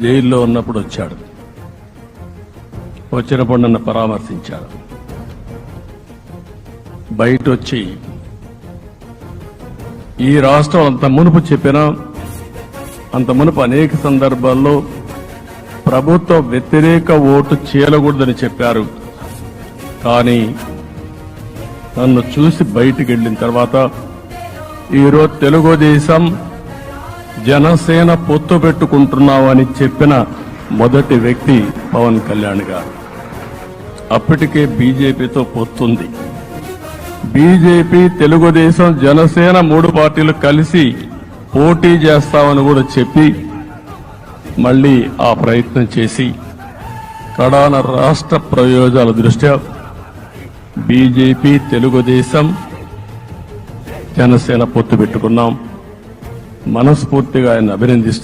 జైల్లో ఉన్నప్పుడు వచ్చాడు. వచ్చినప్పుడు నన్ను పరామర్శించాడు. బయట వచ్చి ఈ రాష్ట్రం అంత మునుపు చెప్పినా, అంత మునుపు అనేక సందర్భాల్లో ప్రభుత్వ వ్యతిరేక ఓటు చేయకూడదని చెప్పారు. కానీ నన్ను చూసి బయటికి వెళ్ళిన తర్వాత ఈరోజు తెలుగుదేశం జనసేన పొత్తు పెట్టుకుంటున్నామని చెప్పిన మొదటి వ్యక్తి పవన్ కళ్యాణ్ గారు. అప్పటికే బీజేపీతో పొత్తుంది. బీజేపీ, తెలుగుదేశం, జనసేన 3 పార్టీలు కలిసి పోటీ చేస్తామని కూడా చెప్పి మళ్లీ ఆ ప్రయత్నం చేసి కడాన రాష్ట్ర ప్రయోజనాల దృష్ట్యా బీజేపీ, తెలుగుదేశం, జనసేన పొత్తు పెట్టుకున్నాం. మనస్ఫూర్తిగా ఆయన అభినందిస్తున్నాం.